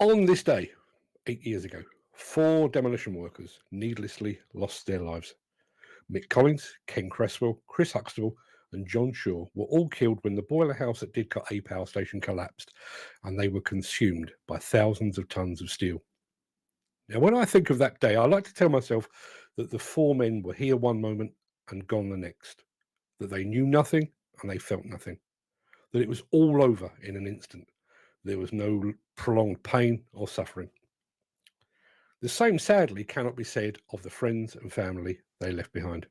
On this day, 8 years ago, four demolition workers needlessly lost their lives. Mick Collins, Ken Cresswell, Chris Huxtable, and John Shaw were all killed when the boiler house at Didcot A power station collapsed, and they were consumed by thousands of tons of steel. Now, when I think of that day, I like to tell myself that the four men were here one moment and gone the next, that they knew nothing and they felt nothing, that it was all over in an instant. There was no prolonged pain or suffering. The same, sadly, cannot be said of the friends and family they left behind.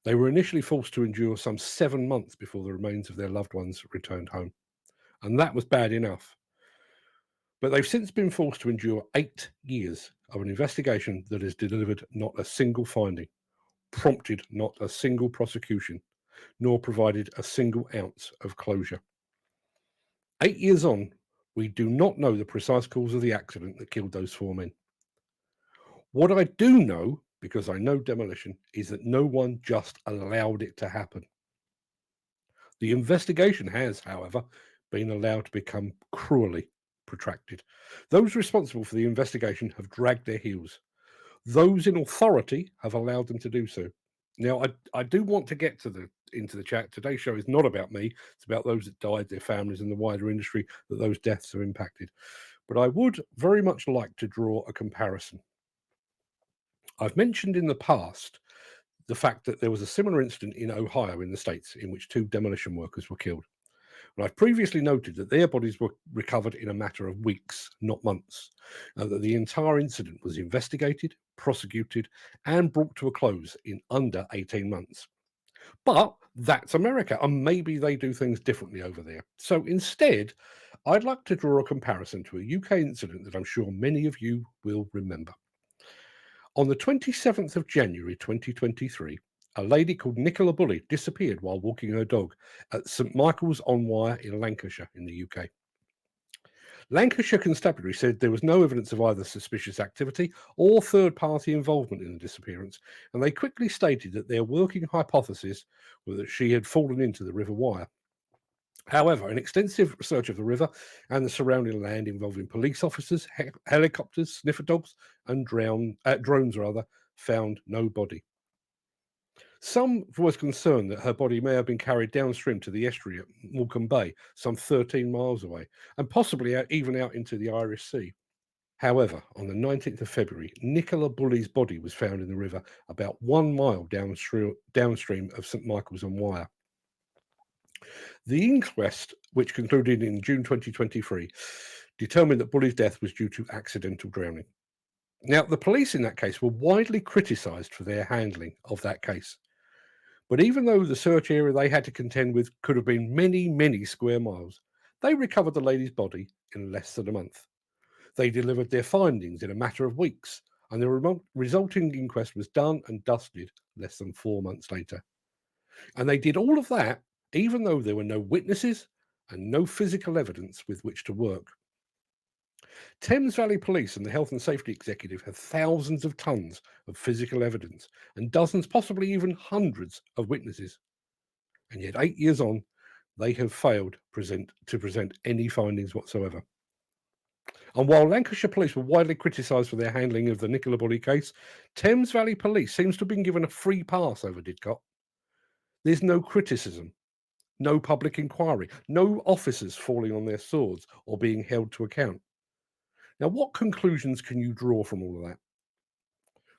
They were initially forced to endure some 7 months before the remains of their loved ones returned home, and that was bad enough. But they've since been forced to endure 8 years of an investigation that has delivered not a single finding, prompted not a single prosecution, nor provided a single ounce of closure. 8 years on, we do not know the precise cause of the accident that killed those four men. What I do know, because I know demolition, is that no one just allowed it to happen. The investigation has, however, been allowed to become cruelly protracted. Those responsible for the investigation have dragged their heels. Those in authority have allowed them to do so. Now, I do want to get into the chat. Today's show is not about me. It's about those that died, their families, and the wider industry that those deaths have impacted. But I would very much like to draw a comparison. I've mentioned in the past the fact that there was a similar incident in Ohio in the States in which two demolition workers were killed. And I've previously noted that their bodies were recovered in a matter of weeks, not months, and that the entire incident was investigated, prosecuted, and brought to a close in under 18 months. But that's America, and maybe they do things differently over there. So instead, I'd like to draw a comparison to a UK incident that I'm sure many of you will remember. On the 27th of January 2023, a lady called Nicola Bully disappeared while walking her dog at St Michael's on Wyre in Lancashire in the UK. Lancashire Constabulary said there was no evidence of either suspicious activity or third-party involvement in the disappearance, and they quickly stated that their working hypothesis was that she had fallen into the River Wyre. However, an extensive search of the river and the surrounding land involving police officers, helicopters, sniffer dogs, and drones found no body. Some was concerned that her body may have been carried downstream to the estuary at Morecambe Bay, some 13 miles away, and possibly even out into the Irish Sea. However, on the 19th of February, Nicola Bully's body was found in the river about 1 mile downstream of St Michael's on Wyre. The inquest, which concluded in June 2023, determined that Bully's death was due to accidental drowning. Now, the police in that case were widely criticised for their handling of that case. But even though the search area they had to contend with could have been many, many square miles, they recovered the lady's body in less than a month. They delivered their findings in a matter of weeks, and the resulting inquest was done and dusted less than 4 months later. And they did all of that even though there were no witnesses and no physical evidence with which to work. Thames Valley Police and the Health and Safety Executive have thousands of tons of physical evidence and dozens, possibly even hundreds of witnesses. And yet 8 years on, they have failed to present any findings whatsoever. And while Lancashire Police were widely criticised for their handling of the Nicola Bully case, Thames Valley Police seems to have been given a free pass over Didcot. There's no criticism, no public inquiry, no officers falling on their swords or being held to account. Now, what conclusions can you draw from all of that?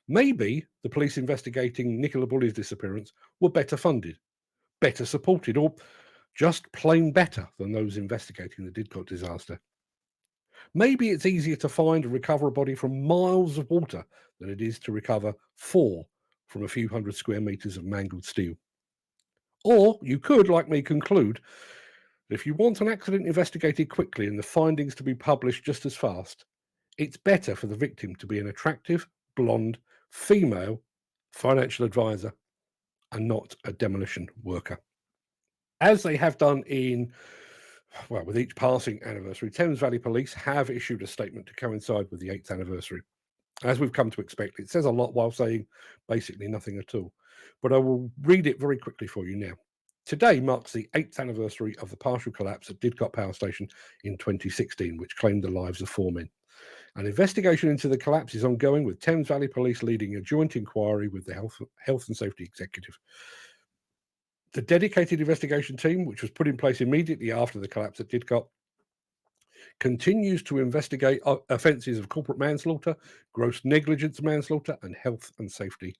Maybe the police investigating Nicola Bully's disappearance were better funded, better supported, or just plain better than those investigating the Didcot disaster. Maybe it's easier to find and recover a body from miles of water than it is to recover four from a few hundred square meters of mangled steel. Or you could, like me, conclude that if you want an accident investigated quickly and the findings to be published just as fast, it's better for the victim to be an attractive, blonde, female financial advisor and not a demolition worker. As they have done with each passing anniversary, Thames Valley Police have issued a statement to coincide with the 8th anniversary. As we've come to expect, it says a lot while saying basically nothing at all. But I will read it very quickly for you now. Today marks the 8th anniversary of the partial collapse at Didcot Power Station in 2016, which claimed the lives of 4 men. An investigation into the collapse is ongoing, with Thames Valley Police leading a joint inquiry with the Health and Safety Executive. The dedicated investigation team, which was put in place immediately after the collapse at Didcot, continues to investigate offences of corporate manslaughter, gross negligence manslaughter, and health and safety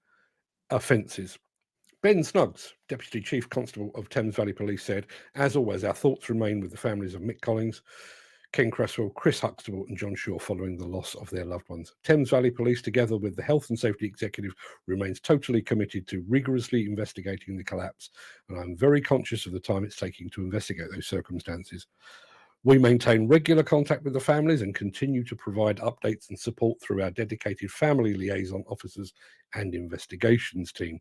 offences. Ben Snuggs, Deputy Chief Constable of Thames Valley Police, said, "As always, our thoughts remain with the families of Mick Collins, Ken Cresswell, Chris Huxtable, and John Shaw following the loss of their loved ones. Thames Valley Police, together with the Health and Safety Executive, remains totally committed to rigorously investigating the collapse, and I'm very conscious of the time it's taking to investigate those circumstances. We maintain regular contact with the families and continue to provide updates and support through our dedicated family liaison officers and investigations team.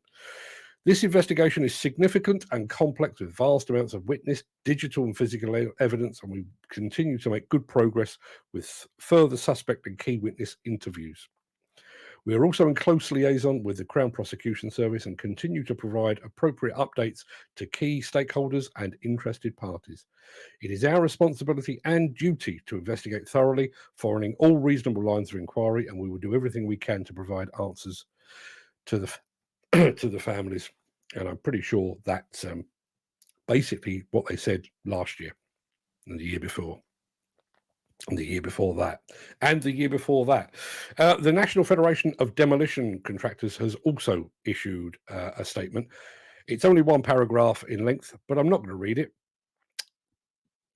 This investigation is significant and complex, with vast amounts of witness, digital and physical evidence, and we continue to make good progress with further suspect and key witness interviews. We are also in close liaison with the Crown Prosecution Service and continue to provide appropriate updates to key stakeholders and interested parties. It is our responsibility and duty to investigate thoroughly, following all reasonable lines of inquiry, and we will do everything we can to provide answers to the to the families." And I'm pretty sure that's basically what they said last year and the year before. And the year before that, and the year before that. The National Federation of Demolition Contractors has also issued a statement. It's only one paragraph in length, but I'm not going to read it,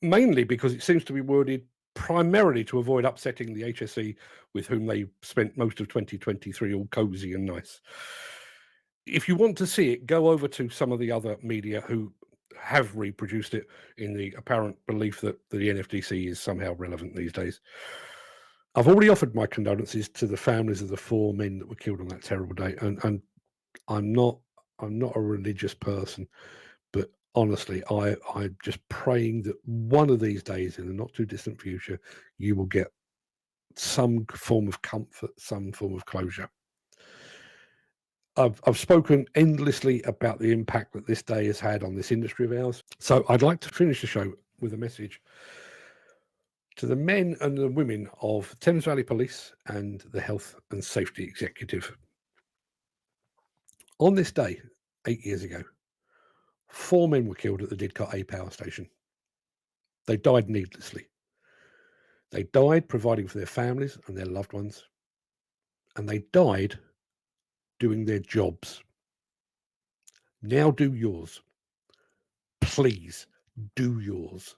mainly because it seems to be worded primarily to avoid upsetting the HSE, with whom they spent most of 2023 all cozy and nice. If you want to see it, go over to some of the other media who have reproduced it in the apparent belief that the NFDC is somehow relevant these days. I've already offered my condolences to the families of the 4 men that were killed on that terrible day, and I'm not a religious person, but honestly, I'm just praying that one of these days, in the not too distant future, you will get some form of comfort, some form of closure. I've spoken endlessly about the impact that this day has had on this industry of ours. So I'd like to finish the show with a message to the men and the women of Thames Valley Police and the Health and Safety Executive. On this day, 8 years ago, 4 men were killed at the Didcot A power station. They died needlessly. They died providing for their families and their loved ones. And they died doing their jobs. Now do yours. Please do yours.